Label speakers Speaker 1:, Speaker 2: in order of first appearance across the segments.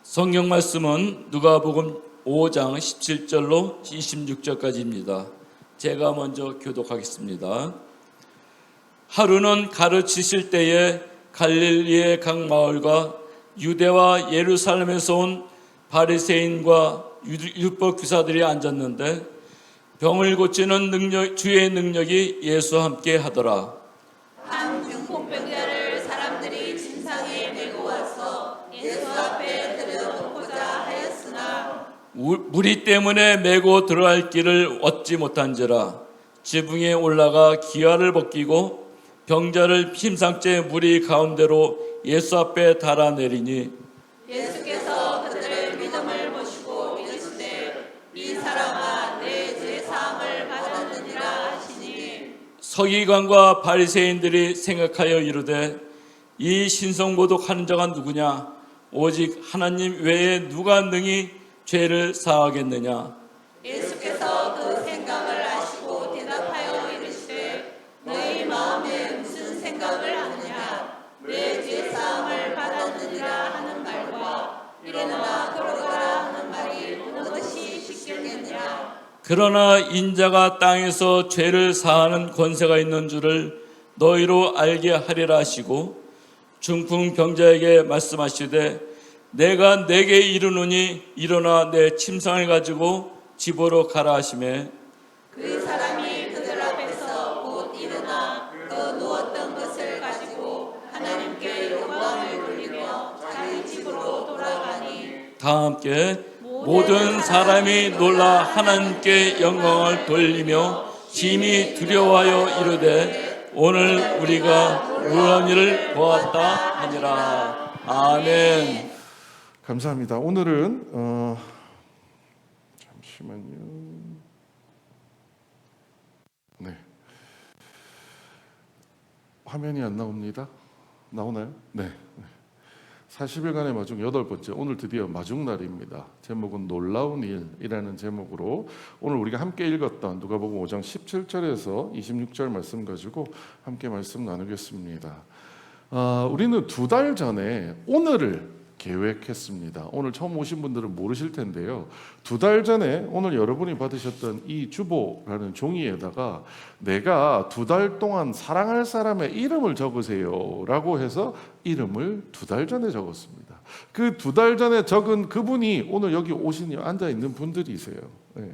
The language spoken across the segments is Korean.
Speaker 1: 성경 말씀은 누가복음 5장 17절로 26절까지입니다. 제가 먼저 교독하겠습니다. 하루는 가르치실 때에 갈릴리의 각 마을과 유대와 예루살렘에서 온 바리새인과 율법 교사들이 앉았는데 병을 고치는 주의 능력이 예수와 함께 하더라.
Speaker 2: 한 중풍병자를 사람들이 침상에 메고 와서 예수 앞에 들여놓고자 하였으나
Speaker 1: 무리 때문에 메고 들어갈 길을 얻지 못한지라 지붕에 올라가 기와를 벗기고 병자를 심상째 무리 가운데로 예수 앞에 달아내리니
Speaker 2: 예수께서 그들의 믿음을 보시고 이르시되 이 사람아 내 죄사함을 받았느니라 하시니
Speaker 1: 서기관과 바리새인들이 생각하여 이르되 이 신성모독하는 자가 누구냐? 오직 하나님 외에 누가 능히 죄를 사하겠느냐?
Speaker 2: 예수께서 그 생각을 아시고 대답하여 이르시되 너희 마음에 무슨 생각을 하느냐? 내 죄사함을 받았느니라 하는 말과 일어나 걸어가라 하는 말이 어느 것이 쉽겠느냐?
Speaker 1: 그러나 인자가 땅에서 죄를 사하는 권세가 있는 줄을 너희로 알게 하리라 하시고 중풍병자에게 말씀하시되 내가 내게 이르노니 일어나 내 침상을 가지고 집으로 가라 하시매
Speaker 2: 그 사람이 그들 앞에서 곧 일어나 그 누웠던 것을 가지고 하나님께 영광을 돌리며 자기 집으로 돌아가니
Speaker 1: 다 함께 모든 사람이 놀라 하나님께 영광을 돌리며 심히 두려워하여 이르되 오늘 우리가 놀라운 일을 보았다 하니라. 아멘.
Speaker 3: 감사합니다. 오늘은 잠시만요. 네, 화면이 안 나옵니다. 나오나요? 네. 40일간의 마중 8번째, 오늘 드디어 마중날입니다. 제목은 놀라운 일이라는 제목으로 오늘 우리가 함께 읽었던 누가복음 5장 17절에서 26절 말씀 가지고 함께 말씀 나누겠습니다. 우리는 2달 전에 오늘을 계획했습니다. 오늘 처음 오신 분들은 모르실 텐데요. 2달 전에 오늘 여러분이 받으셨던 이 주보라는 종이에다가 내가 2달 동안 사랑할 사람의 이름을 적으세요 라고 해서 이름을 2달 전에 적었습니다. 그 2달 전에 적은 그분이 오늘 여기 앉아있는 분들이세요. 네.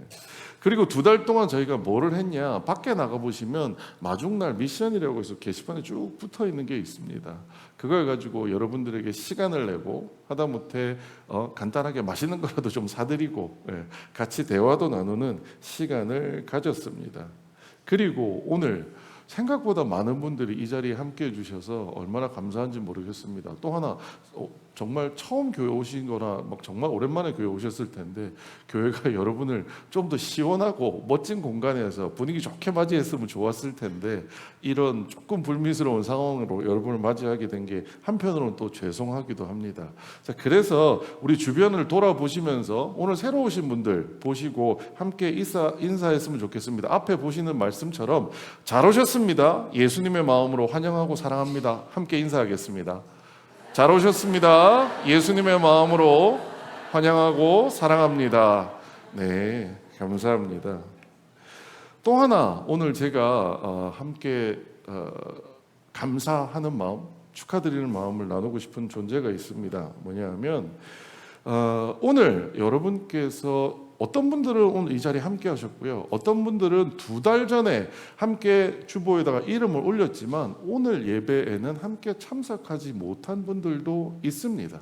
Speaker 3: 그리고 2달 동안 저희가 뭐를 했냐, 밖에 나가보시면 마중날 미션이라고 해서 게시판에 쭉 붙어있는 게 있습니다. 그걸 가지고 여러분들에게 시간을 내고 하다못해 간단하게 맛있는 거라도 좀 사드리고 같이 대화도 나누는 시간을 가졌습니다. 그리고 오늘 생각보다 많은 분들이 이 자리에 함께 해주셔서 얼마나 감사한지 모르겠습니다. 또 하나 정말 처음 교회 오신 거나 막 정말 오랜만에 교회 오셨을 텐데 교회가 여러분을 좀 더 시원하고 멋진 공간에서 분위기 좋게 맞이했으면 좋았을 텐데 이런 조금 불미스러운 상황으로 여러분을 맞이하게 된 게 한편으로는 또 죄송하기도 합니다. 자, 그래서 우리 주변을 돌아보시면서 오늘 새로 오신 분들 보시고 함께 인사했으면 좋겠습니다. 앞에 보시는 말씀처럼 잘 오셨습니다. 예수님의 마음으로 환영하고 사랑합니다. 함께 인사하겠습니다. 잘 오셨습니다. 예수님의 마음으로 환영하고 사랑합니다. 네, 감사합니다. 또 하나 오늘 제가 함께 감사하는 마음, 축하드리는 마음을 나누고 싶은 존재가 있습니다. 뭐냐면 오늘 여러분께서 어떤 분들은 오늘 이 자리에 함께 하셨고요. 어떤 분들은 2달 전에 함께 주보에다가 이름을 올렸지만 오늘 예배에는 함께 참석하지 못한 분들도 있습니다.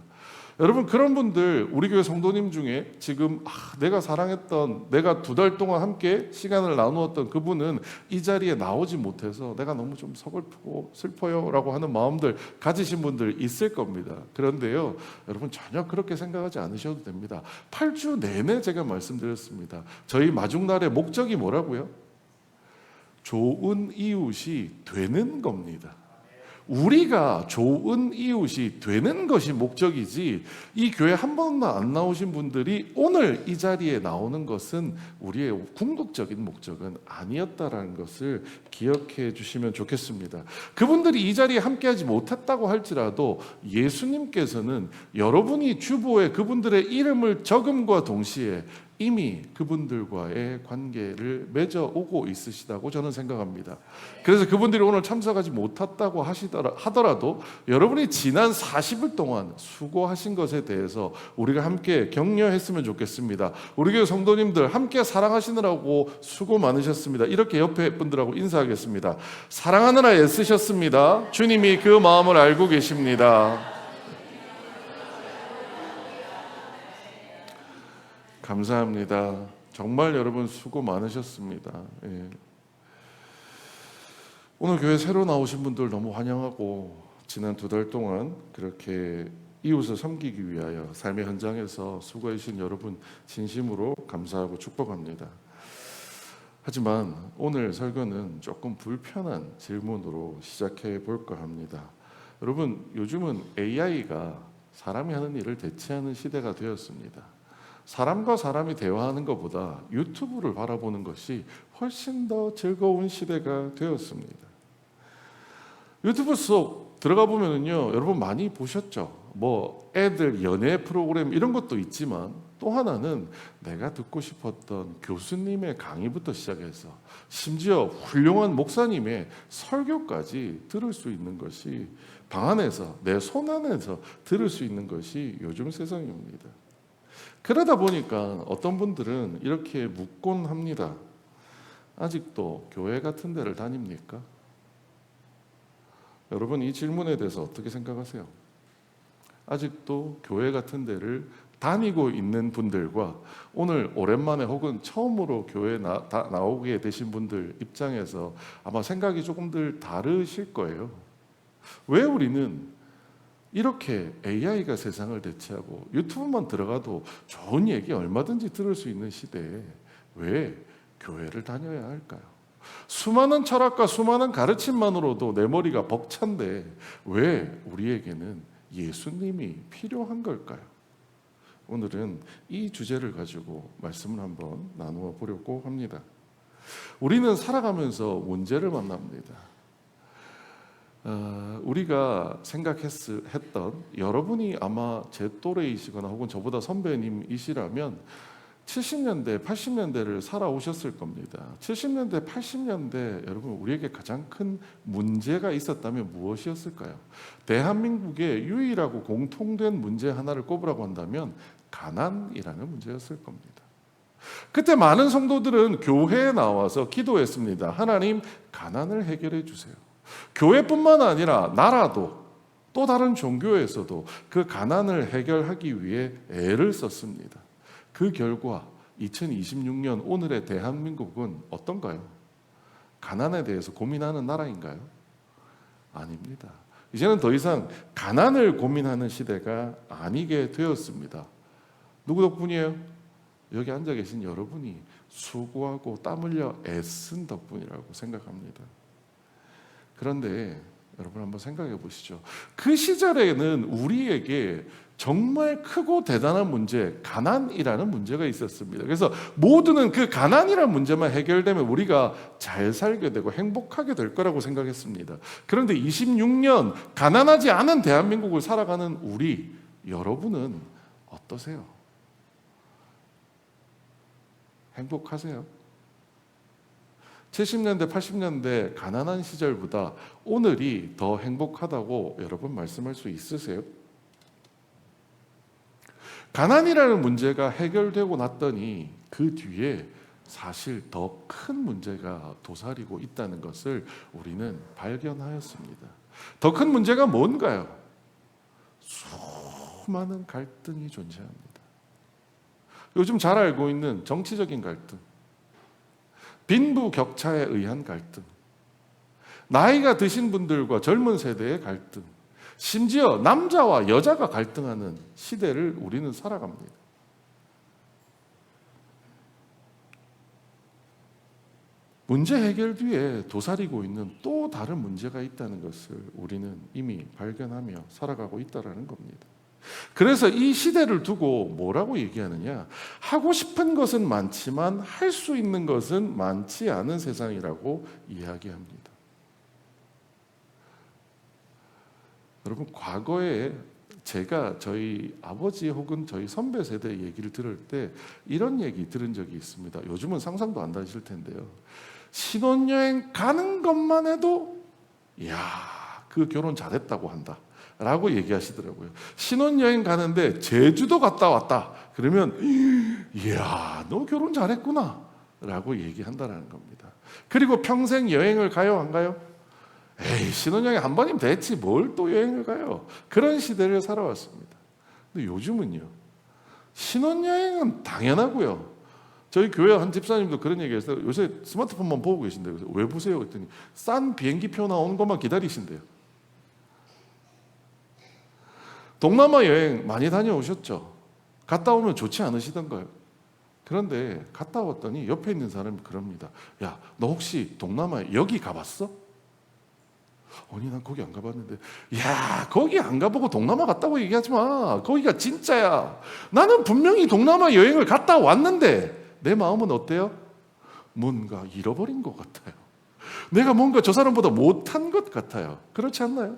Speaker 3: 여러분, 그런 분들 우리 교회 성도님 중에 지금 내가 사랑했던, 내가 2달 동안 함께 시간을 나누었던 그분은 이 자리에 나오지 못해서 내가 너무 좀 서글프고 슬퍼요 라고 하는 마음들 가지신 분들 있을 겁니다. 그런데요, 여러분 전혀 그렇게 생각하지 않으셔도 됩니다. 8주 내내 제가 말씀드렸습니다. 저희 마중날의 목적이 뭐라고요? 좋은 이웃이 되는 겁니다. 우리가 좋은 이웃이 되는 것이 목적이지, 이 교회 한 번도 안 나오신 분들이 오늘 이 자리에 나오는 것은 우리의 궁극적인 목적은 아니었다라는 것을 기억해 주시면 좋겠습니다. 그분들이 이 자리에 함께하지 못했다고 할지라도 예수님께서는 여러분이 주보에 그분들의 이름을 적음과 동시에 이미 그분들과의 관계를 맺어오고 있으시다고 저는 생각합니다. 그래서 그분들이 오늘 참석하지 못했다고 하더라도 여러분이 지난 40일 동안 수고하신 것에 대해서 우리가 함께 격려했으면 좋겠습니다. 우리 교회 성도님들 함께 사랑하시느라고 수고 많으셨습니다. 이렇게 옆에 분들하고 인사하겠습니다. 사랑하느라 애쓰셨습니다. 주님이 그 마음을 알고 계십니다. 감사합니다. 정말 여러분 수고 많으셨습니다. 예. 오늘 교회 새로 나오신 분들 너무 환영하고, 지난 2달 동안 그렇게 이웃을 섬기기 위하여 삶의 현장에서 수고해 주신 여러분 진심으로 감사하고 축복합니다. 하지만 오늘 설교는 조금 불편한 질문으로 시작해 볼까 합니다. 여러분, 요즘은 AI가 사람이 하는 일을 대체하는 시대가 되었습니다. 사람과 사람이 대화하는 것보다 유튜브를 바라보는 것이 훨씬 더 즐거운 시대가 되었습니다. 유튜브 속 들어가 보면은요, 여러분 많이 보셨죠? 뭐 애들 연애 프로그램 이런 것도 있지만, 또 하나는 내가 듣고 싶었던 교수님의 강의부터 시작해서 심지어 훌륭한 목사님의 설교까지 들을 수 있는 것이, 방 안에서 내 손 안에서 들을 수 있는 것이 요즘 세상입니다. 그러다 보니까 어떤 분들은 이렇게 묻곤 합니다. 아직도 교회 같은 데를 다닙니까? 여러분, 이 질문에 대해서 어떻게 생각하세요? 아직도 교회 같은 데를 다니고 있는 분들과 오늘 오랜만에 혹은 처음으로 교회에 나오게 되신 분들 입장에서 아마 생각이 조금들 다르실 거예요. 왜 우리는 이렇게 AI가 세상을 대체하고 유튜브만 들어가도 좋은 얘기 얼마든지 들을 수 있는 시대에 왜 교회를 다녀야 할까요? 수많은 철학과 수많은 가르침만으로도 내 머리가 벅찬데 왜 우리에게는 예수님이 필요한 걸까요? 오늘은 이 주제를 가지고 말씀을 한번 나누어 보려고 합니다. 우리는 살아가면서 문제를 만납니다. 우리가 생각했던, 여러분이 아마 제 또래이시거나 혹은 저보다 선배님이시라면 70년대, 80년대를 살아오셨을 겁니다. 70년대, 80년대 여러분, 우리에게 가장 큰 문제가 있었다면 무엇이었을까요? 대한민국의 유일하고 공통된 문제 하나를 꼽으라고 한다면 가난이라는 문제였을 겁니다. 그때 많은 성도들은 교회에 나와서 기도했습니다. 하나님, 가난을 해결해 주세요. 교회뿐만 아니라 나라도, 또 다른 종교에서도 그 가난을 해결하기 위해 애를 썼습니다. 그 결과 2026년 오늘의 대한민국은 어떤가요? 가난에 대해서 고민하는 나라인가요? 아닙니다. 이제는 더 이상 가난을 고민하는 시대가 아니게 되었습니다. 누구 덕분이에요? 여기 앉아 계신 여러분이 수고하고 땀 흘려 애쓴 덕분이라고 생각합니다. 그런데 여러분 한번 생각해 보시죠. 그 시절에는 우리에게 정말 크고 대단한 문제, 가난이라는 문제가 있었습니다. 그래서 모두는 그 가난이라는 문제만 해결되면 우리가 잘 살게 되고 행복하게 될 거라고 생각했습니다. 그런데 26년 가난하지 않은 대한민국을 살아가는 우리, 여러분은 어떠세요? 행복하세요? 70년대, 80년대 가난한 시절보다 오늘이 더 행복하다고 여러분 말씀할 수 있으세요? 가난이라는 문제가 해결되고 났더니 그 뒤에 사실 더 큰 문제가 도사리고 있다는 것을 우리는 발견하였습니다. 더 큰 문제가 뭔가요? 수많은 갈등이 존재합니다. 요즘 잘 알고 있는 정치적인 갈등, 빈부격차에 의한 갈등, 나이가 드신 분들과 젊은 세대의 갈등, 심지어 남자와 여자가 갈등하는 시대를 우리는 살아갑니다. 문제 해결 뒤에 도사리고 있는 또 다른 문제가 있다는 것을 우리는 이미 발견하며 살아가고 있다는 겁니다. 그래서 이 시대를 두고 뭐라고 얘기하느냐? 하고 싶은 것은 많지만 할 수 있는 것은 많지 않은 세상이라고 이야기합니다. 여러분, 과거에 제가 저희 아버지 혹은 저희 선배 세대 얘기를 들을 때 이런 얘기 들은 적이 있습니다. 요즘은 상상도 안 하실 텐데요. 신혼여행 가는 것만 해도 이야, 그 결혼 잘했다고 한다 라고 얘기하시더라고요. 신혼여행 가는데 제주도 갔다 왔다 그러면 이야, 너 결혼 잘했구나 라고 얘기한다는 겁니다. 그리고 평생 여행을 가요, 안 가요? 에이, 신혼여행 한 번이면 됐지 뭘 또 여행을 가요. 그런 시대를 살아왔습니다. 근데 요즘은요, 신혼여행은 당연하고요. 저희 교회 한 집사님도 그런 얘기했어요. 요새 스마트폰만 보고 계신대요. 그래서 왜 보세요? 그랬더니 싼 비행기표 나오는 것만 기다리신대요. 동남아 여행 많이 다녀오셨죠? 갔다 오면 좋지 않으시던가요? 그런데 갔다 왔더니 옆에 있는 사람이 그럽니다. 야, 너 혹시 동남아 여기 가봤어? 아니, 난 거기 안 가봤는데. 야, 거기 안 가보고 동남아 갔다고 얘기하지 마. 거기가 진짜야. 나는 분명히 동남아 여행을 갔다 왔는데 내 마음은 어때요? 뭔가 잃어버린 것 같아요. 내가 뭔가 저 사람보다 못한 것 같아요. 그렇지 않나요?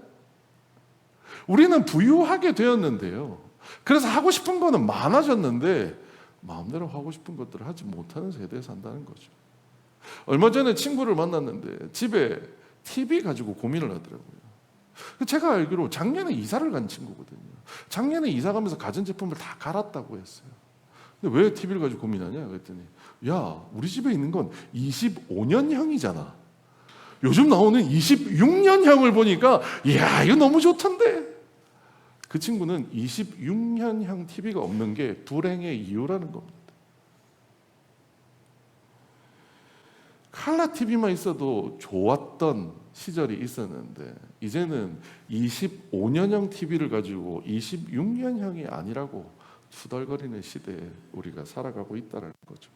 Speaker 3: 우리는 부유하게 되었는데요. 그래서 하고 싶은 거는 많아졌는데 마음대로 하고 싶은 것들을 하지 못하는 세대에 산다는 거죠. 얼마 전에 친구를 만났는데 집에 TV 가지고 고민을 하더라고요. 제가 알기로 작년에 이사를 간 친구거든요. 작년에 이사 가면서 가전제품을 다 갈았다고 했어요. 근데 왜 TV를 가지고 고민하냐 그랬더니, 야, 우리 집에 있는 건 25년형이잖아. 요즘 나오는 26년형을 보니까 이야, 이거 너무 좋던데. 그 친구는 26년형 TV가 없는 게 불행의 이유라는 겁니다. 칼라 TV만 있어도 좋았던 시절이 있었는데 이제는 25년형 TV를 가지고 26년형이 아니라고 수달거리는 시대에 우리가 살아가고 있다는 거죠.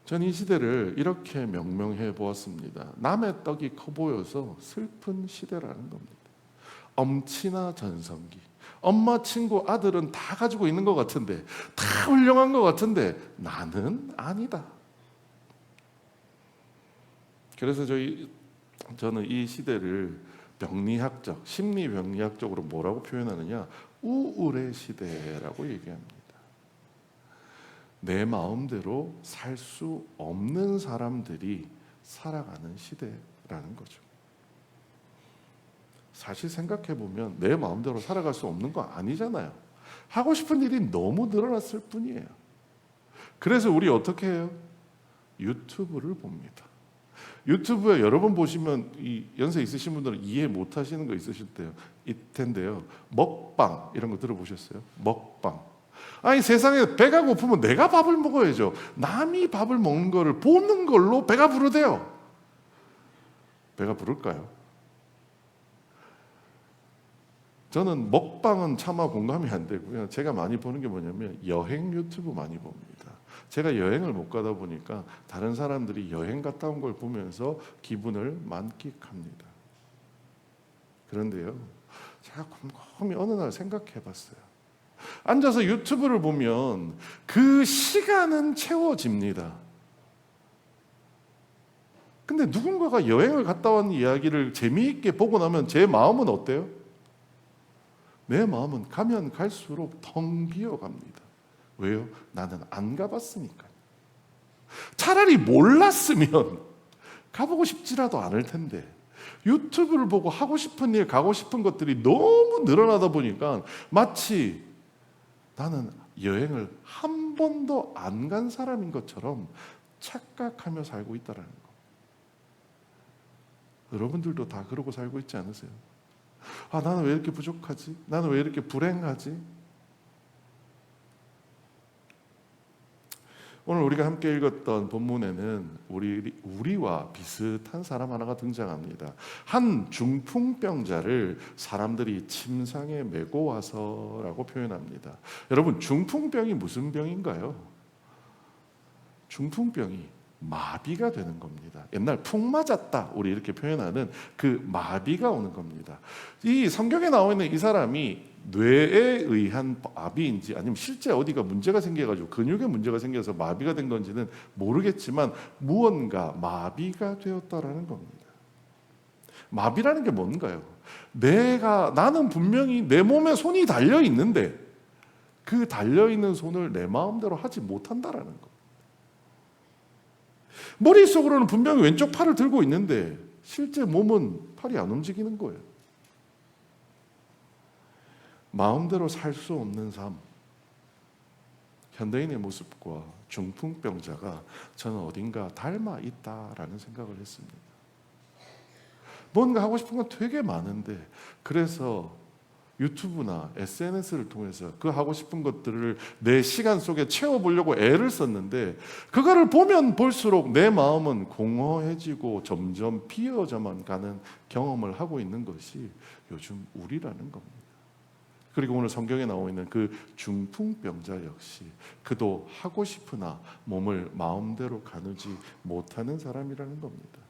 Speaker 3: 전 이 시대를 이렇게 명명해 보았습니다. 남의 떡이 커 보여서 슬픈 시대라는 겁니다. 엄친아 전성기. 엄마, 친구, 아들은 다 가지고 있는 것 같은데, 다 훌륭한 것 같은데 나는 아니다. 그래서 저는 이 시대를 병리학적, 심리병리학적으로 뭐라고 표현하느냐? 우울의 시대라고 얘기합니다. 내 마음대로 살 수 없는 사람들이 살아가는 시대라는 거죠. 사실 생각해보면 내 마음대로 살아갈 수 없는 거 아니잖아요. 하고 싶은 일이 너무 늘어났을 뿐이에요. 그래서 우리 어떻게 해요? 유튜브를 봅니다. 유튜브에 여러 번 보시면 이 연세 있으신 분들은 이해 못 하시는 거 있으실 텐데요. 먹방 이런 거 들어보셨어요? 먹방. 아니, 세상에 배가 고프면 내가 밥을 먹어야죠. 남이 밥을 먹는 거를 보는 걸로 배가 부르대요. 배가 부를까요? 저는 먹방은 차마 공감이 안 되고요. 제가 많이 보는 게 뭐냐면 여행 유튜브 많이 봅니다. 제가 여행을 못 가다 보니까 다른 사람들이 여행 갔다 온 걸 보면서 기분을 만끽합니다. 그런데요, 제가 곰곰이 어느 날 생각해 봤어요. 앉아서 유튜브를 보면 그 시간은 채워집니다. 근데 누군가가 여행을 갔다 온 이야기를 재미있게 보고 나면 제 마음은 어때요? 내 마음은 가면 갈수록 텅 비어갑니다. 왜요? 나는 안 가봤으니까요. 차라리 몰랐으면 가보고 싶지라도 않을 텐데 유튜브를 보고 하고 싶은 일, 가고 싶은 것들이 너무 늘어나다 보니까 마치 나는 여행을 한 번도 안 간 사람인 것처럼 착각하며 살고 있다는 거. 여러분들도 다 그러고 살고 있지 않으세요? 아, 나는 왜 이렇게 부족하지? 나는 왜 이렇게 불행하지? 오늘 우리가 함께 읽었던 본문에는 우리와 비슷한 사람 하나가 등장합니다. 한 중풍병자를 사람들이 침상에 메고 와서라고 표현합니다. 여러분, 중풍병이 무슨 병인가요? 중풍병이 마비가 되는 겁니다. 옛날 푹 맞았다 우리 이렇게 표현하는 그 마비가 오는 겁니다. 이 성경에 나와 있는 이 사람이 뇌에 의한 마비인지 아니면 실제 어디가 문제가 생겨가지고 근육에 문제가 생겨서 마비가 된 건지는 모르겠지만 무언가 마비가 되었다라는 겁니다. 마비라는 게 뭔가요? 나는 분명히 내 몸에 손이 달려 있는데 그 달려 있는 손을 내 마음대로 하지 못한다라는 거. 머릿속으로는 분명히 왼쪽 팔을 들고 있는데 실제 몸은 팔이 안 움직이는 거예요. 마음대로 살 수 없는 삶. 현대인의 모습과 중풍병자가 저는 어딘가 닮아 있다라는 생각을 했습니다. 뭔가 하고 싶은 건 되게 많은데 그래서 유튜브나 SNS를 통해서 그 하고 싶은 것들을 내 시간 속에 채워보려고 애를 썼는데 그거를 보면 볼수록 내 마음은 공허해지고 점점 비어져만 가는 경험을 하고 있는 것이 요즘 우리라는 겁니다. 그리고 오늘 성경에 나와 있는 그 중풍병자 역시 그도 하고 싶으나 몸을 마음대로 가누지 못하는 사람이라는 겁니다.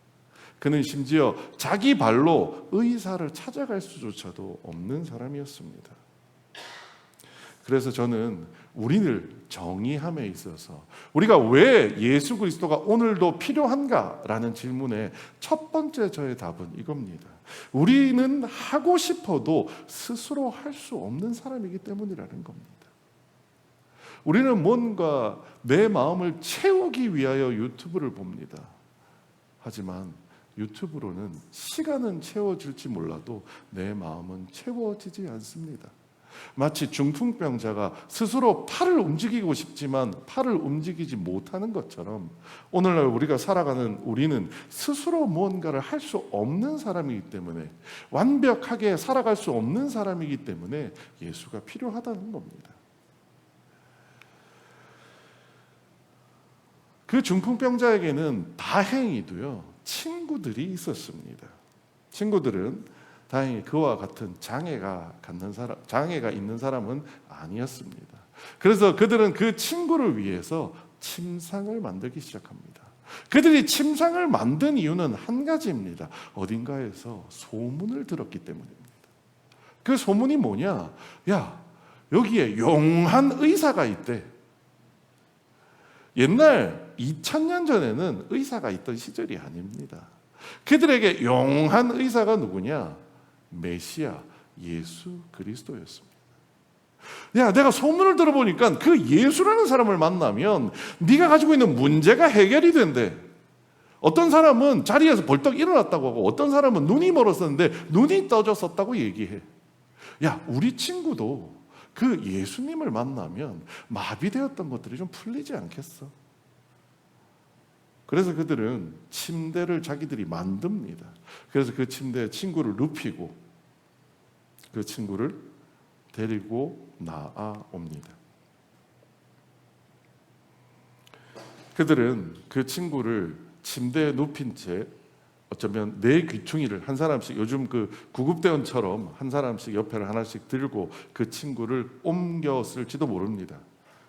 Speaker 3: 그는 심지어 자기 발로 의사를 찾아갈 수조차도 없는 사람이었습니다. 그래서 저는 우리를 정의함에 있어서 우리가 왜 예수 그리스도가 오늘도 필요한가라는 질문에 첫 번째 저의 답은 이겁니다. 우리는 하고 싶어도 스스로 할 수 없는 사람이기 때문이라는 겁니다. 우리는 뭔가 내 마음을 채우기 위하여 유튜브를 봅니다. 하지만 유튜브로는 시간은 채워질지 몰라도 내 마음은 채워지지 않습니다. 마치 중풍병자가 스스로 팔을 움직이고 싶지만 팔을 움직이지 못하는 것처럼 오늘날 우리가 살아가는 우리는 스스로 무언가를 할 수 없는 사람이기 때문에 완벽하게 살아갈 수 없는 사람이기 때문에 예수가 필요하다는 겁니다. 그 중풍병자에게는 다행히도요 친구들이 있었습니다. 친구들은 다행히 그와 같은 장애가 있는 사람은 아니었습니다. 그래서 그들은 그 친구를 위해서 침상을 만들기 시작합니다. 그들이 침상을 만든 이유는 한 가지입니다. 어딘가에서 소문을 들었기 때문입니다. 그 소문이 뭐냐? 야, 여기에 용한 의사가 있대. 옛날 2000년 전에는 의사가 있던 시절이 아닙니다. 그들에게 용한 의사가 누구냐? 메시아 예수 그리스도였습니다. 야, 내가 소문을 들어보니까 그 예수라는 사람을 만나면 네가 가지고 있는 문제가 해결이 된대. 어떤 사람은 자리에서 벌떡 일어났다고 하고 어떤 사람은 눈이 멀었었는데 눈이 떠졌었다고 얘기해. 야, 우리 친구도 그 예수님을 만나면 마비되었던 것들이 좀 풀리지 않겠어? 그래서 그들은 침대를 자기들이 만듭니다. 그래서 그 침대에 친구를 눕히고 그 친구를 데리고 나아옵니다. 그들은 그 친구를 침대에 눕힌 채 어쩌면 네 귀퉁이를 한 사람씩 요즘 그 구급대원처럼 한 사람씩 옆에를 하나씩 들고 그 친구를 옮겼을지도 모릅니다.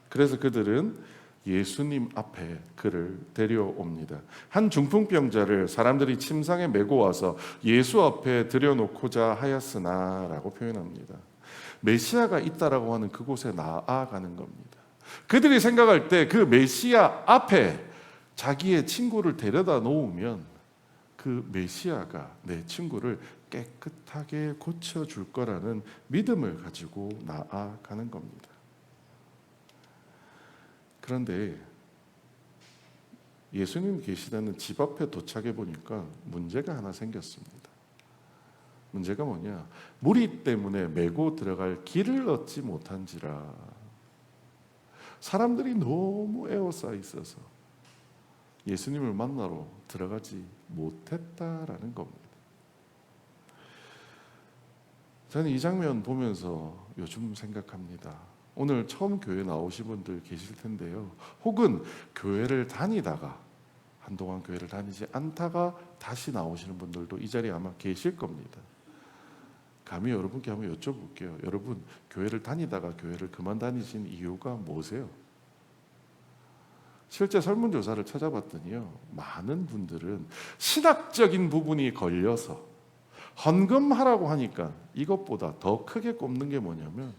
Speaker 3: 그래서 그들은 예수님 앞에 그를 데려옵니다. 한 중풍병자를 사람들이 침상에 메고 와서 예수 앞에 들여놓고자 하였으나 라고 표현합니다. 메시아가 있다라고 하는 그곳에 나아가는 겁니다. 그들이 생각할 때 그 메시아 앞에 자기의 친구를 데려다 놓으면 그 메시아가 내 친구를 깨끗하게 고쳐줄 거라는 믿음을 가지고 나아가는 겁니다. 그런데 예수님 계시다는 집 앞에 도착해 보니까 문제가 하나 생겼습니다. 문제가 뭐냐? 무리 때문에 메고 들어갈 길을 얻지 못한지라 사람들이 너무 에워싸 있어서 예수님을 만나러 들어가지 못했다라는 겁니다. 저는 이 장면 보면서 요즘 생각합니다. 오늘 처음 교회 나오신 분들 계실 텐데요. 혹은 교회를 다니다가 한동안 교회를 다니지 않다가 다시 나오시는 분들도 이 자리에 아마 계실 겁니다. 감히 여러분께 한번 여쭤볼게요. 여러분, 교회를 다니다가 교회를 그만 다니신 이유가 뭐세요? 실제 설문조사를 찾아봤더니요, 많은 분들은 신학적인 부분이 걸려서 헌금하라고 하니까 이것보다 더 크게 꼽는 게 뭐냐면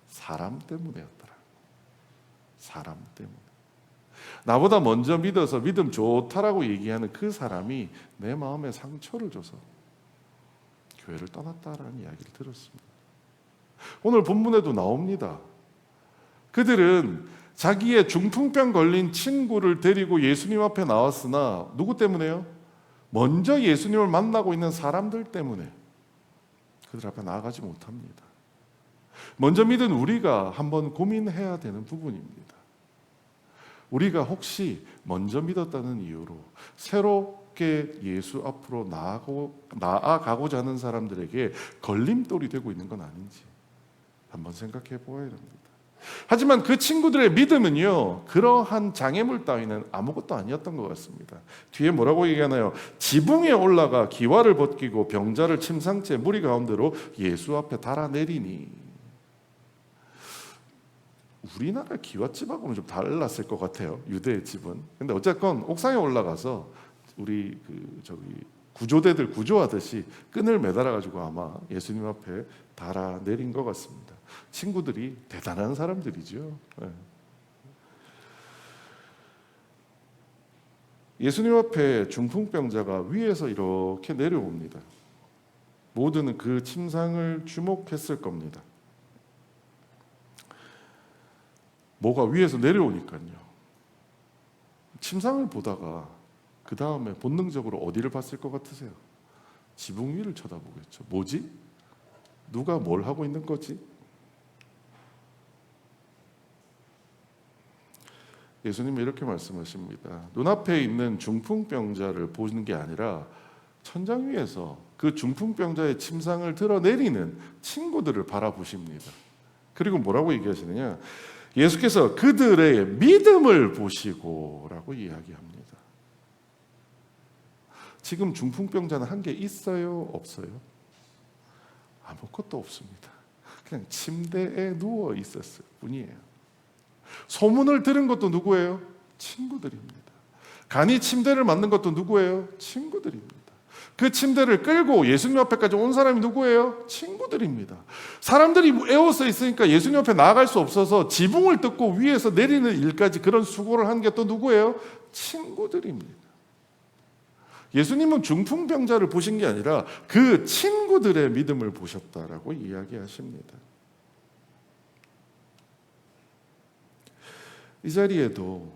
Speaker 3: 사람 때문이었더라. 사람 때문에. 나보다 먼저 믿어서 믿음 좋다라고 얘기하는 그 사람이 내 마음에 상처를 줘서 교회를 떠났다라는 이야기를 들었습니다. 오늘 본문에도 나옵니다. 그들은 자기의 중풍병 걸린 친구를 데리고 예수님 앞에 나왔으나 누구 때문에요? 먼저 예수님을 만나고 있는 사람들 때문에 그들 앞에 나아가지 못합니다. 먼저 믿은 우리가 한번 고민해야 되는 부분입니다. 우리가 혹시 먼저 믿었다는 이유로 새롭게 예수 앞으로 나아가고자 하는 사람들에게 걸림돌이 되고 있는 건 아닌지 한번 생각해 보아야 됩니다. 하지만 그 친구들의 믿음은요, 그러한 장애물 따위는 아무것도 아니었던 것 같습니다. 뒤에 뭐라고 얘기하나요? 지붕에 올라가 기와를 벗기고 병자를 침상째 무리 가운데로 예수 앞에 달아내리니. 우리나라 기와집하고는 좀 달랐을 것 같아요, 유대의 집은. 근데 어쨌건 옥상에 올라가서 우리 구조대들 구조하듯이 끈을 매달아 가지고 아마 예수님 앞에 달아내린 것 같습니다. 친구들이 대단한 사람들이죠. 예수님 앞에 중풍병자가 위에서 이렇게 내려옵니다. 모두는 그 침상을 주목했을 겁니다. 뭐가 위에서 내려오니까요. 침상을 보다가 그 다음에 본능적으로 어디를 봤을 것 같으세요? 지붕 위를 쳐다보겠죠. 뭐지? 누가 뭘 하고 있는 거지? 예수님이 이렇게 말씀하십니다. 눈앞에 있는 중풍병자를 보는 게 아니라 천장 위에서 그 중풍병자의 침상을 드러내리는 친구들을 바라보십니다. 그리고 뭐라고 얘기하시느냐? 예수께서 그들의 믿음을 보시고 라고 이야기합니다. 지금 중풍병자는 한 게 있어요? 없어요? 아무것도 없습니다. 그냥 침대에 누워 있었을 뿐이에요. 소문을 들은 것도 누구예요? 친구들입니다. 간이 침대를 만든 것도 누구예요? 친구들입니다. 그 침대를 끌고 예수님 앞에까지 온 사람이 누구예요? 친구들입니다. 사람들이 에워싸 있으니까 예수님 앞에 나아갈 수 없어서 지붕을 뜯고 위에서 내리는 일까지 그런 수고를 한 게 또 누구예요? 친구들입니다. 예수님은 중풍병자를 보신 게 아니라 그 친구들의 믿음을 보셨다라고 이야기하십니다. 이 자리에도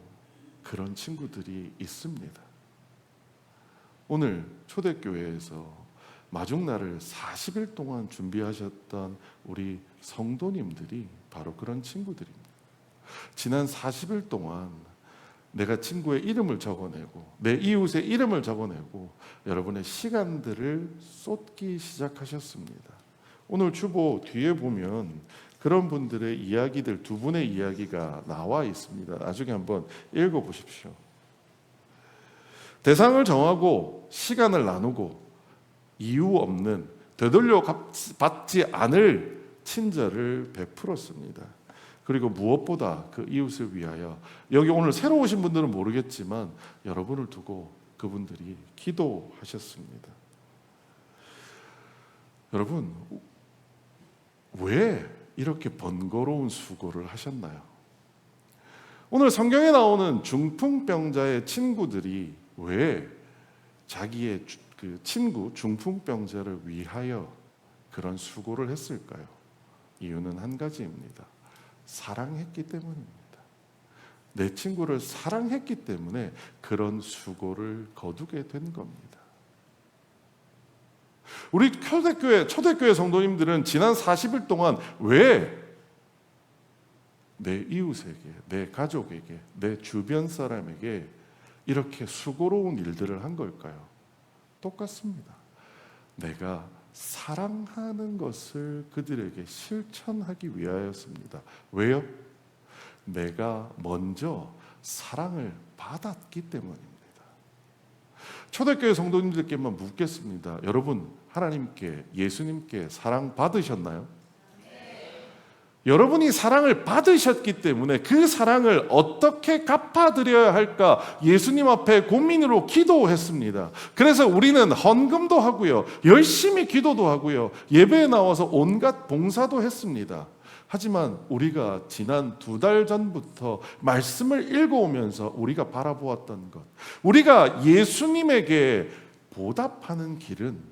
Speaker 3: 그런 친구들이 있습니다. 오늘 초대교회에서 마중날을 40일 동안 준비하셨던 우리 성도님들이 바로 그런 친구들입니다. 지난 40일 동안 내가 친구의 이름을 적어내고 내 이웃의 이름을 적어내고 여러분의 시간들을 쏟기 시작하셨습니다. 오늘 주보 뒤에 보면 그런 분들의 이야기들, 두 분의 이야기가 나와 있습니다. 나중에 한번 읽어보십시오. 대상을 정하고 시간을 나누고 이유 없는 되돌려 받지 않을 친절을 베풀었습니다. 그리고 무엇보다 그 이웃을 위하여, 여기 오늘 새로 오신 분들은 모르겠지만 여러분을 두고 그분들이 기도하셨습니다. 여러분, 왜 이렇게 번거로운 수고를 하셨나요? 오늘 성경에 나오는 중풍병자의 친구들이 왜 자기의 그 친구 중풍병자를 위하여 그런 수고를 했을까요? 이유는 한 가지입니다. 사랑했기 때문입니다. 내 친구를 사랑했기 때문에 그런 수고를 거두게 된 겁니다. 우리 초대교회 성도님들은 지난 40일 동안 왜 내 이웃에게, 내 가족에게, 내 주변 사람에게 이렇게 수고로운 일들을 한 걸까요? 똑같습니다. 내가 사랑하는 것을 그들에게 실천하기 위하였습니다. 왜요? 내가 먼저 사랑을 받았기 때문입니다. 초대교회 성도님들께만 묻겠습니다. 여러분, 하나님께, 예수님께 사랑 받으셨나요? 여러분이 사랑을 받으셨기 때문에 그 사랑을 어떻게 갚아드려야 할까 예수님 앞에 고민으로 기도했습니다. 그래서 우리는 헌금도 하고요, 열심히 기도도 하고요, 예배에 나와서 온갖 봉사도 했습니다. 하지만 우리가 지난 2달 전부터 말씀을 읽어오면서 우리가 바라보았던 것, 우리가 예수님에게 보답하는 길은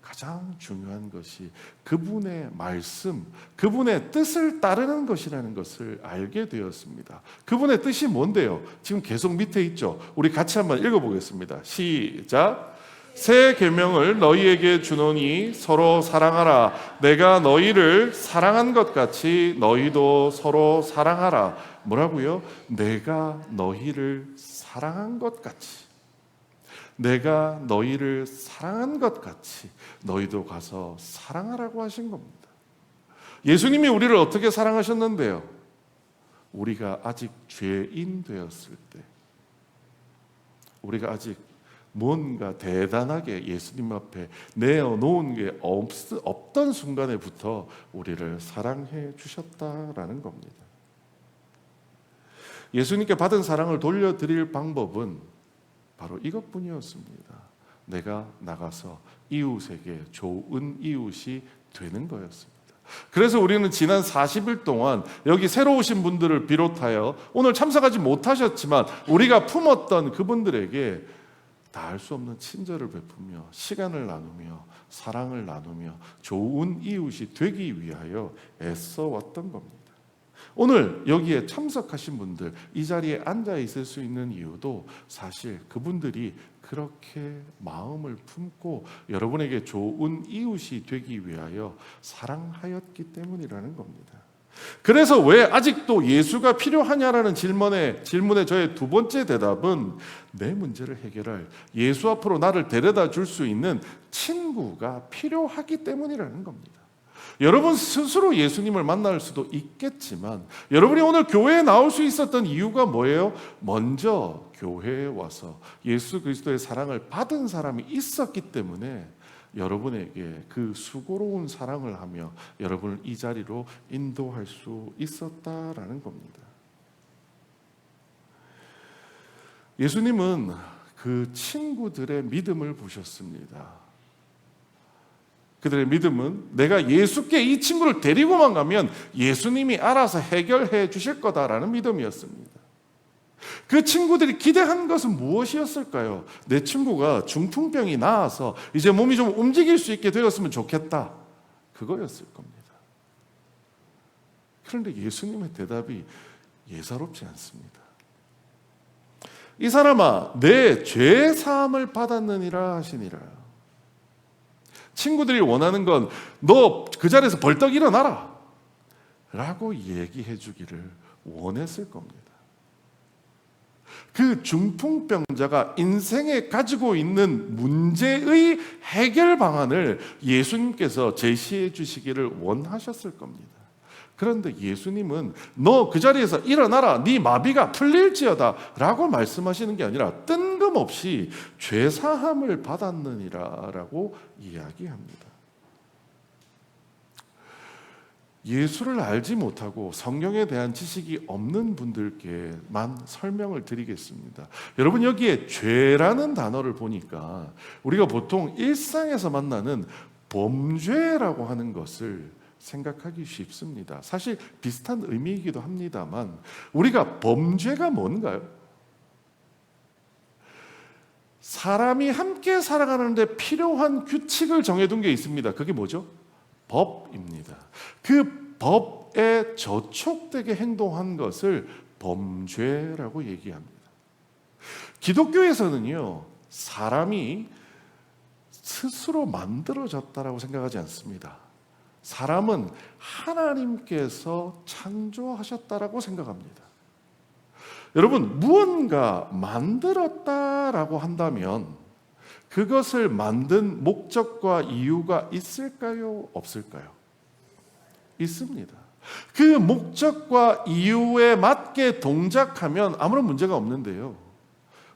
Speaker 3: 가장 중요한 것이 그분의 말씀, 그분의 뜻을 따르는 것이라는 것을 알게 되었습니다. 그분의 뜻이 뭔데요? 지금 계속 밑에 있죠. 우리 같이 한번 읽어보겠습니다. 시작. 새 계명을 너희에게 주노니 서로 사랑하라. 내가 너희를 사랑한 것 같이 너희도 서로 사랑하라. 뭐라고요? 내가 너희를 사랑한 것 같이, 내가 너희를 사랑한 것 같이 너희도 가서 사랑하라고 하신 겁니다. 예수님이 우리를 어떻게 사랑하셨는데요? 우리가 아직 죄인 되었을 때, 우리가 아직 뭔가 대단하게 예수님 앞에 내어놓은 게 없던 순간에부터 우리를 사랑해 주셨다라는 겁니다. 예수님께 받은 사랑을 돌려드릴 방법은 바로 이것뿐이었습니다. 내가 나가서 이웃에게 좋은 이웃이 되는 거였습니다. 그래서 우리는 지난 40일 동안 여기 새로 오신 분들을 비롯하여 오늘 참석하지 못하셨지만 우리가 품었던 그분들에게 다할 수 없는 친절을 베푸며 시간을 나누며 사랑을 나누며 좋은 이웃이 되기 위하여 애써왔던 겁니다. 오늘 여기에 참석하신 분들, 이 자리에 앉아 있을 수 있는 이유도 사실 그분들이 그렇게 마음을 품고 여러분에게 좋은 이웃이 되기 위하여 사랑하였기 때문이라는 겁니다. 그래서 왜 아직도 예수가 필요하냐라는 질문에 저의 2번째 대답은 내 문제를 해결할, 예수 앞으로 나를 데려다 줄 수 있는 친구가 필요하기 때문이라는 겁니다. 여러분 스스로 예수님을 만날 수도 있겠지만 여러분이 오늘 교회에 나올 수 있었던 이유가 뭐예요? 먼저 교회에 와서 예수 그리스도의 사랑을 받은 사람이 있었기 때문에 여러분에게 그 수고로운 사랑을 하며 여러분을 이 자리로 인도할 수 있었다라는 겁니다. 예수님은 그 친구들의 믿음을 보셨습니다. 그들의 믿음은 내가 예수께 이 친구를 데리고만 가면 예수님이 알아서 해결해 주실 거다라는 믿음이었습니다. 그 친구들이 기대한 것은 무엇이었을까요? 내 친구가 중풍병이 나아서 이제 몸이 좀 움직일 수 있게 되었으면 좋겠다, 그거였을 겁니다. 그런데 예수님의 대답이 예사롭지 않습니다. 이 사람아, 내 죄 사함을 받았느니라 하시니라. 친구들이 원하는 건 너 그 자리에서 벌떡 일어나라 라고 얘기해 주기를 원했을 겁니다. 그 중풍병자가 인생에 가지고 있는 문제의 해결 방안을 예수님께서 제시해 주시기를 원하셨을 겁니다. 그런데 예수님은 너 그 자리에서 일어나라, 네 마비가 풀릴지어다 라고 말씀하시는 게 아니라 뜬금없이 죄사함을 받았느니라 라고 이야기합니다. 예수를 알지 못하고 성경에 대한 지식이 없는 분들께만 설명을 드리겠습니다. 여러분, 여기에 죄라는 단어를 보니까 우리가 보통 일상에서 만나는 범죄라고 하는 것을 생각하기 쉽습니다. 사실 비슷한 의미이기도 합니다만 우리가 범죄가 뭔가요? 사람이 함께 살아가는데 필요한 규칙을 정해둔 게 있습니다. 그게 뭐죠? 법입니다. 그 법에 저촉되게 행동한 것을 범죄라고 얘기합니다. 기독교에서는요, 사람이 스스로 만들어졌다라고 생각하지 않습니다. 사람은 하나님께서 창조하셨다라고 생각합니다. 여러분, 무언가 만들었다라고 한다면 그것을 만든 목적과 이유가 있을까요? 없을까요? 있습니다. 그 목적과 이유에 맞게 동작하면 아무런 문제가 없는데요,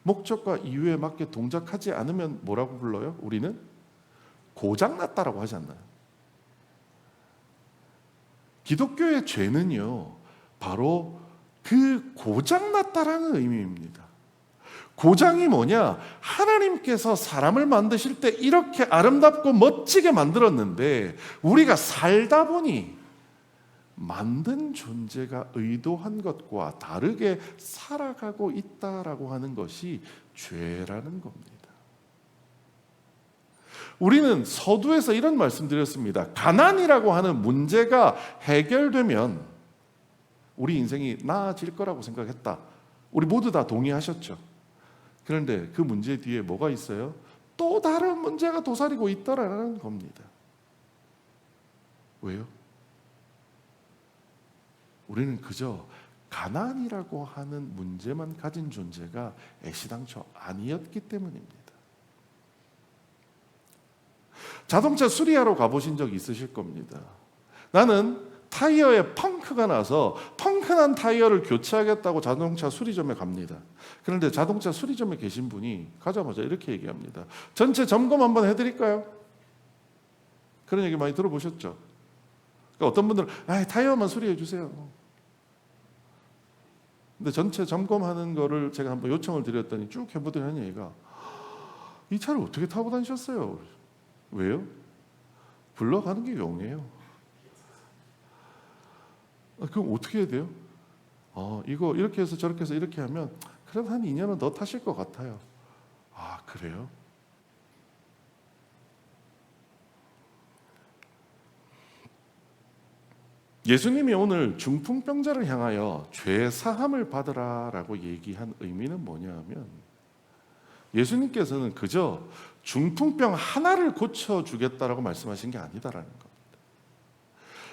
Speaker 3: 목적과 이유에 맞게 동작하지 않으면 뭐라고 불러요? 우리는 고장났다라고 하지 않나요? 기독교의 죄는요, 바로 그 고장났다라는 의미입니다. 고장이 뭐냐? 하나님께서 사람을 만드실 때 이렇게 아름답고 멋지게 만들었는데 우리가 살다 보니 만든 존재가 의도한 것과 다르게 살아가고 있다라고 하는 것이 죄라는 겁니다. 우리는 서두에서 이런 말씀드렸습니다. 가난이라고 하는 문제가 해결되면 우리 인생이 나아질 거라고 생각했다. 우리 모두 다 동의하셨죠. 그런데 그 문제 뒤에 뭐가 있어요? 또 다른 문제가 도사리고 있더라는 겁니다. 왜요? 우리는 그저 가난이라고 하는 문제만 가진 존재가 애시당초 아니었기 때문입니다. 자동차 수리하러 가보신 적 있으실 겁니다. 나는 타이어에 펑크가 나서 펑크난 타이어를 교체하겠다고 자동차 수리점에 갑니다. 그런데 자동차 수리점에 계신 분이 가자마자 이렇게 얘기합니다. 전체 점검 한번 해드릴까요? 그런 얘기 많이 들어보셨죠? 그러니까 어떤 분들은 타이어만 수리해 주세요. 근데 전체 점검하는 거를 제가 한번 요청을 드렸더니 쭉 해보더니 하는 얘기가, 이 차를 어떻게 타고 다니셨어요? 왜요? 굴러가는 게 용이에요. 그럼 어떻게 해야 돼요? 이거 이렇게 해서 저렇게 해서 이렇게 하면 그래도 한 2년은 더 타실 것 같아요. 아, 그래요? 예수님이 오늘 중풍병자를 향하여 죄 사함을 받으라라고 얘기한 의미는 뭐냐면, 예수님께서는 그저 중풍병 하나를 고쳐주겠다라고 말씀하신 게 아니다라는 겁니다.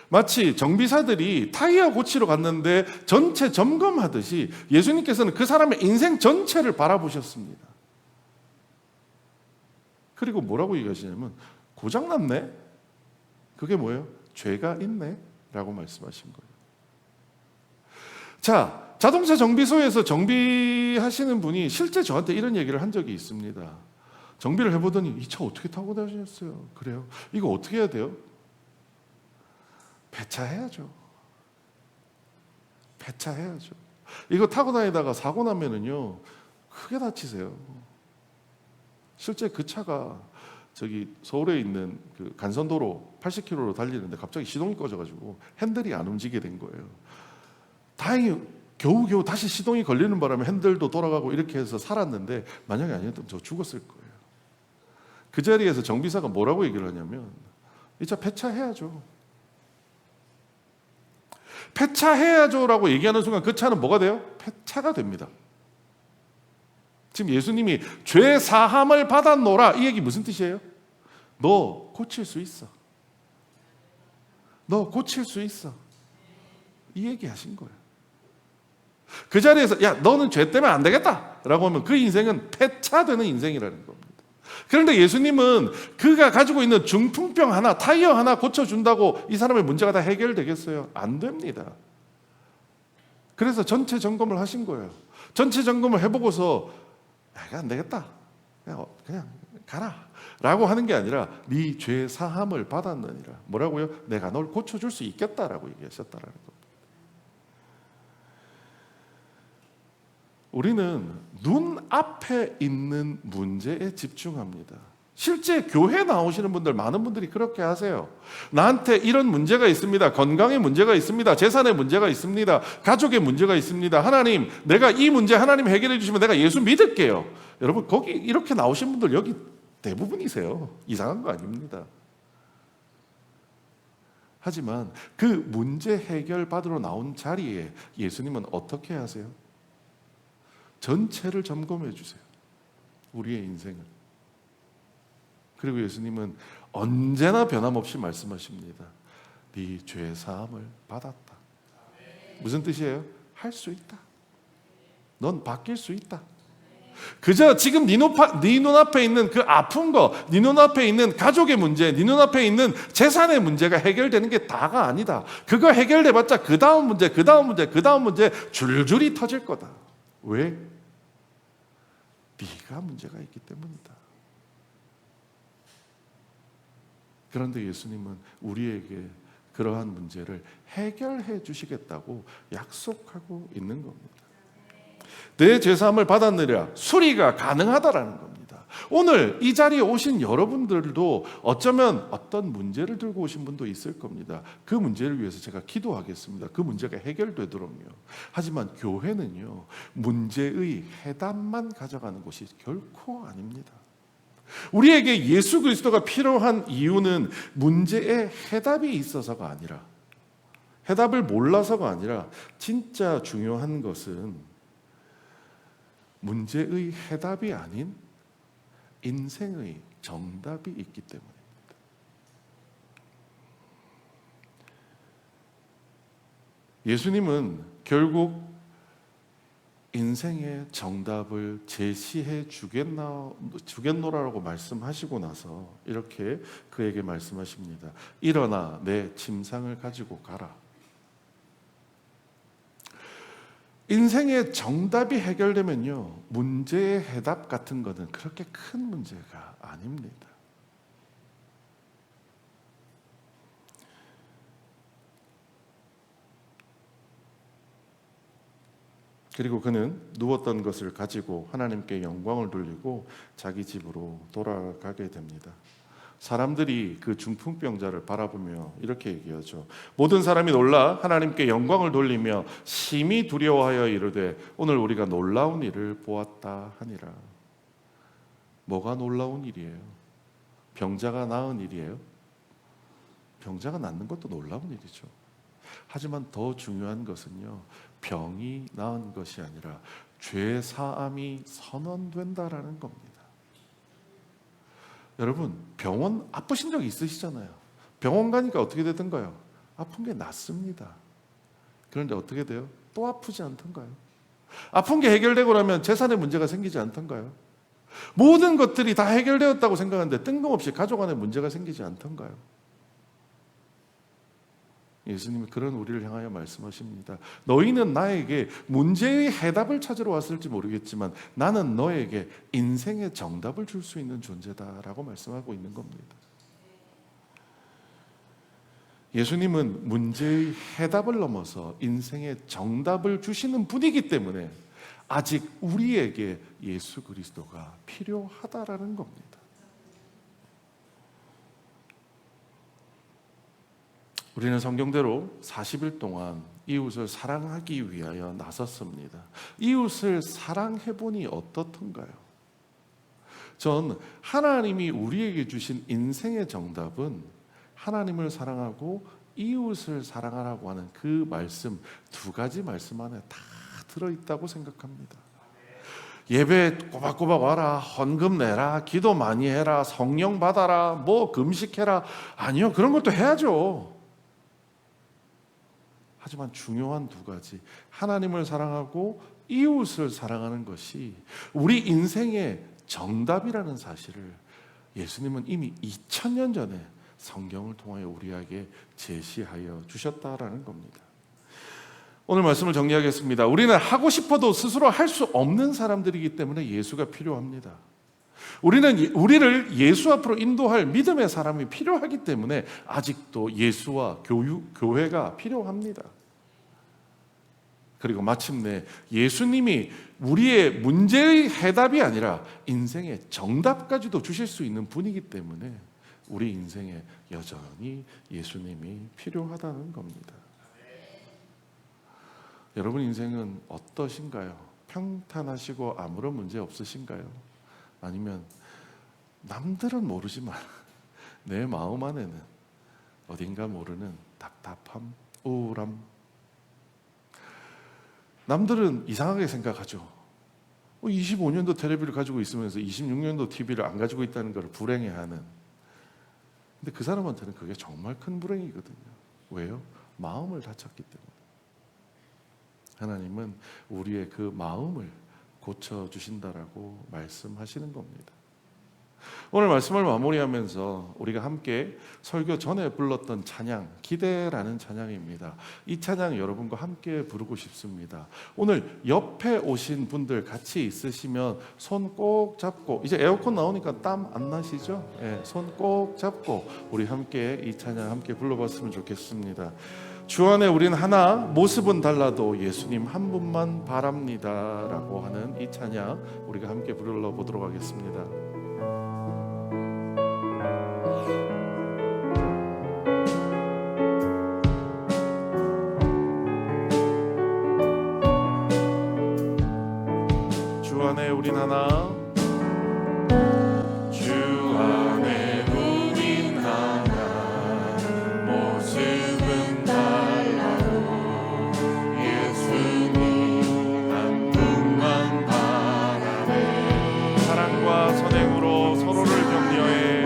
Speaker 3: 마치 정비사들이 타이어 고치러 갔는데 전체 점검하듯이 예수님께서는 그 사람의 인생 전체를 바라보셨습니다. 그리고 뭐라고 얘기하시냐면, 고장났네? 그게 뭐예요? 죄가 있네? 라고 말씀하신 거예요. 자, 자동차 정비소에서 정비하시는 분이 실제 저한테 이런 얘기를 한 적이 있습니다. 정비를 해보더니 이 차 어떻게 타고 다니셨어요? 그래요? 이거 어떻게 해야 돼요? 폐차해야죠. 폐차해야죠. 이거 타고 다니다가 사고 나면은요, 크게 다치세요. 실제 그 차가 저기 서울에 있는 그 간선도로 80km로 달리는데 갑자기 시동이 꺼져가지고 핸들이 안 움직이게 된 거예요. 다행히 겨우겨우 다시 시동이 걸리는 바람에 핸들도 돌아가고 이렇게 해서 살았는데, 만약에 아니었다면 저 죽었을 거예요. 그 자리에서 정비사가 뭐라고 얘기를 하냐면, 이 차 폐차해야죠. 폐차해야죠라고 얘기하는 순간 그 차는 뭐가 돼요? 폐차가 됩니다. 지금 예수님이 죄 사함을 받았노라, 이 얘기 무슨 뜻이에요? 너 고칠 수 있어. 너 고칠 수 있어. 이 얘기 하신 거예요. 그 자리에서 야, 너는 죄 때문에 안 되겠다 라고 하면 그 인생은 폐차되는 인생이라는 겁니다. 그런데 예수님은 그가 가지고 있는 중풍병 하나, 타이어 하나 고쳐준다고 이 사람의 문제가 다 해결되겠어요? 안 됩니다. 그래서 전체 점검을 하신 거예요. 전체 점검을 해보고서 이거 안 되겠다, 그냥 가라 라고 하는 게 아니라 네 죄 사함을 받았느니라. 뭐라고요? 내가 널 고쳐줄 수 있겠다라고 얘기하셨다라는 겁니다. 우리는 눈앞에 있는 문제에 집중합니다. 실제 교회 나오시는 분들, 많은 분들이 그렇게 하세요. 나한테 이런 문제가 있습니다. 건강에 문제가 있습니다. 재산에 문제가 있습니다. 가족에 문제가 있습니다. 하나님, 내가 이 문제 하나님 해결해 주시면 내가 예수 믿을게요. 여러분, 거기 이렇게 나오신 분들 여기 대부분이세요. 이상한 거 아닙니다. 하지만 그 문제 해결 받으러 나온 자리에 예수님은 어떻게 하세요? 전체를 점검해 주세요. 우리의 인생을. 그리고 예수님은 언제나 변함없이 말씀하십니다. 네 죄 사함을 받았다. 무슨 뜻이에요? 할 수 있다. 넌 바뀔 수 있다. 그저 지금 네 눈앞에 있는 그 아픈 거, 네 눈앞에 있는 가족의 문제, 네 눈앞에 있는 재산의 문제가 해결되는 게 다가 아니다. 그거 해결돼봤자 그 다음 문제, 그 다음 문제, 그 다음 문제 줄줄이 터질 거다. 왜? 네가 문제가 있기 때문이다. 그런데 예수님은 우리에게 그러한 문제를 해결해 주시겠다고 약속하고 있는 겁니다. 내 제사함을 받았느냐 수리가 가능하다라는 겁니다. 오늘 이 자리에 오신 여러분들도 어쩌면 어떤 문제를 들고 오신 분도 있을 겁니다. 그 문제를 위해서 제가 기도하겠습니다. 그 문제가 해결되도록요. 하지만 교회는요, 문제의 해답만 가져가는 곳이 결코 아닙니다. 우리에게 예수 그리스도가 필요한 이유는 문제의 해답이 있어서가 아니라, 해답을 몰라서가 아니라, 진짜 중요한 것은 문제의 해답이 아닌 인생의 정답이 있기 때문입니다. 예수님은 결국 인생의 정답을 제시해 주겠노라고 말씀하시고 나서 이렇게 그에게 말씀하십니다. 일어나 내 침상을 가지고 가라. 인생의 정답이 해결되면요, 문제의 해답 같은 것은 그렇게 큰 문제가 아닙니다. 그리고 그는 누웠던 것을 가지고 하나님께 영광을 돌리고 자기 집으로 돌아가게 됩니다. 사람들이 그 중풍병자를 바라보며 이렇게 얘기하죠. 모든 사람이 놀라 하나님께 영광을 돌리며 심히 두려워하여 이르되 오늘 우리가 놀라운 일을 보았다 하니라. 뭐가 놀라운 일이에요? 병자가 나은 일이에요? 병자가 낫는 것도 놀라운 일이죠. 하지만 더 중요한 것은요, 병이 나은 것이 아니라 죄 사함이 선언된다라는 겁니다. 여러분, 병원 아프신 적 있으시잖아요. 병원 가니까 어떻게 되던가요? 아픈 게 낫습니다. 그런데 어떻게 돼요? 또 아프지 않던가요? 아픈 게 해결되고 나면 재산에 문제가 생기지 않던가요? 모든 것들이 다 해결되었다고 생각하는데 뜬금없이 가족 안에 문제가 생기지 않던가요? 예수님이 그런 우리를 향하여 말씀하십니다. 너희는 나에게 문제의 해답을 찾으러 왔을지 모르겠지만 나는 너에게 인생의 정답을 줄 수 있는 존재다라고 말씀하고 있는 겁니다. 예수님은 문제의 해답을 넘어서 인생의 정답을 주시는 분이기 때문에 아직 우리에게 예수 그리스도가 필요하다라는 겁니다. 우리는 성경대로 40일 동안 이웃을 사랑하기 위하여 나섰습니다. 이웃을 사랑해보니 어떻던가요? 전 하나님이 우리에게 주신 인생의 정답은 하나님을 사랑하고 이웃을 사랑하라고 하는 그 말씀, 두 가지 말씀 안에 다 들어있다고 생각합니다. 예배 꼬박꼬박 와라, 헌금 내라, 기도 많이 해라, 성령 받아라, 뭐 금식해라. 아니요, 그런 것도 해야죠. 하지만 중요한 두 가지, 하나님을 사랑하고 이웃을 사랑하는 것이 우리 인생의 정답이라는 사실을 예수님은 이미 2000년 전에 성경을 통하여 우리에게 제시하여 주셨다라는 겁니다. 오늘 말씀을 정리하겠습니다. 우리는 하고 싶어도 스스로 할 수 없는 사람들이기 때문에 예수가 필요합니다. 우리를 예수 앞으로 인도할 믿음의 사람이 필요하기 때문에 아직도 예수와 교회가 필요합니다. 그리고 마침내 예수님이 우리의 문제의 해답이 아니라 인생의 정답까지도 주실 수 있는 분이기 때문에 우리 인생에 여전히 예수님이 필요하다는 겁니다. 여러분 인생은 어떠신가요? 평탄하시고 아무런 문제 없으신가요? 아니면 남들은 모르지만 내 마음 안에는 어딘가 모르는 답답함, 우울함. 남들은 이상하게 생각하죠. 25년도 텔레비를 가지고 있으면서 26년도 TV를 안 가지고 있다는 걸 불행해하는. 근데 그 사람한테는 그게 정말 큰 불행이거든요. 왜요? 마음을 다쳤기 때문에. 하나님은 우리의 그 마음을 고쳐주신다라고 말씀하시는 겁니다. 오늘 말씀을 마무리하면서 우리가 함께 설교 전에 불렀던 찬양, 기대라는 찬양입니다. 이 찬양 여러분과 함께 부르고 싶습니다. 오늘 옆에 오신 분들 같이 있으시면 손 꼭 잡고, 이제 에어컨 나오니까 땀 안 나시죠? 손 꼭 잡고 우리 함께 이 찬양 함께 불러봤으면 좋겠습니다. 주 안에 우린 하나, 모습은 달라도 예수님 한 분만 바랍니다 라고 하는 이 찬양 우리가 함께 불러보도록 하겠습니다. 주 안에 우린 하나, 주 안에 우린 하나, 모습은 달라도 예수님 한 분만 바라네. 사랑과 선행으로 서로를 격려해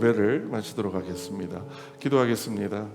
Speaker 3: 예배를 마치도록 하겠습니다. 기도하겠습니다.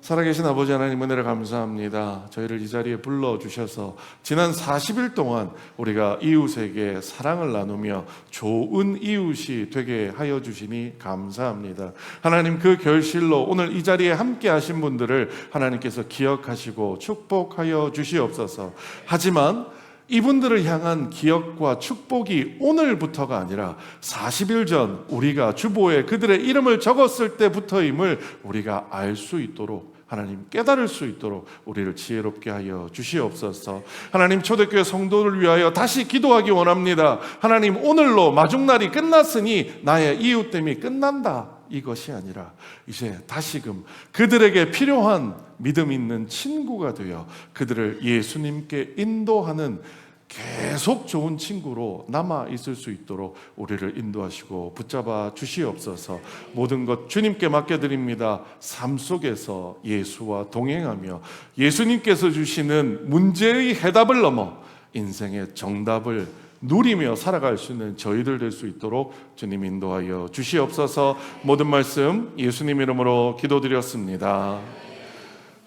Speaker 3: 살아계신 아버지 하나님 은혜를 감사합니다. 저희를 이 자리에 불러주셔서 지난 40일 동안 우리가 이웃에게 사랑을 나누며 좋은 이웃이 되게 하여 주시니 감사합니다. 하나님, 그 결실로 오늘 이 자리에 함께 하신 분들을 하나님께서 기억하시고 축복하여 주시옵소서. 하지만 이분들을 향한 기억과 축복이 오늘부터가 아니라 40일 전 우리가 주보에 그들의 이름을 적었을 때부터임을 우리가 알 수 있도록, 하나님 깨달을 수 있도록 우리를 지혜롭게 하여 주시옵소서. 하나님, 초대교회 성도를 위하여 다시 기도하기 원합니다. 하나님, 오늘로 마중날이 끝났으니 나의 이웃됨이 끝난다, 이것이 아니라 이제 다시금 그들에게 필요한 믿음 있는 친구가 되어 그들을 예수님께 인도하는 계속 좋은 친구로 남아 있을 수 있도록 우리를 인도하시고 붙잡아 주시옵소서. 모든 것 주님께 맡겨드립니다. 삶 속에서 예수와 동행하며 예수님께서 주시는 문제의 해답을 넘어 인생의 정답을 누리며 살아갈 수 있는 저희들 될 수 있도록 주님 인도하여 주시옵소서. 모든 말씀 예수님 이름으로 기도드렸습니다.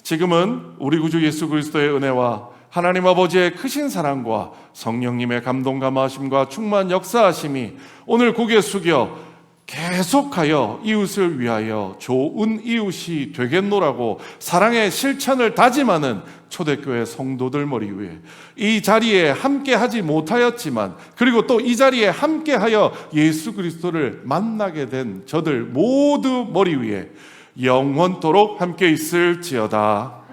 Speaker 3: 지금은 우리 구주 예수 그리스도의 은혜와 하나님 아버지의 크신 사랑과 성령님의 감동 감화하심과 충만 역사하심이 오늘 고개 숙여 계속하여 이웃을 위하여 좋은 이웃이 되겠노라고 사랑의 실천을 다짐하는 초대교회 성도들 머리 위에, 이 자리에 함께 하지 못하였지만 그리고 또 이 자리에 함께하여 예수 그리스도를 만나게 된 저들 모두 머리 위에 영원토록 함께 있을지어다.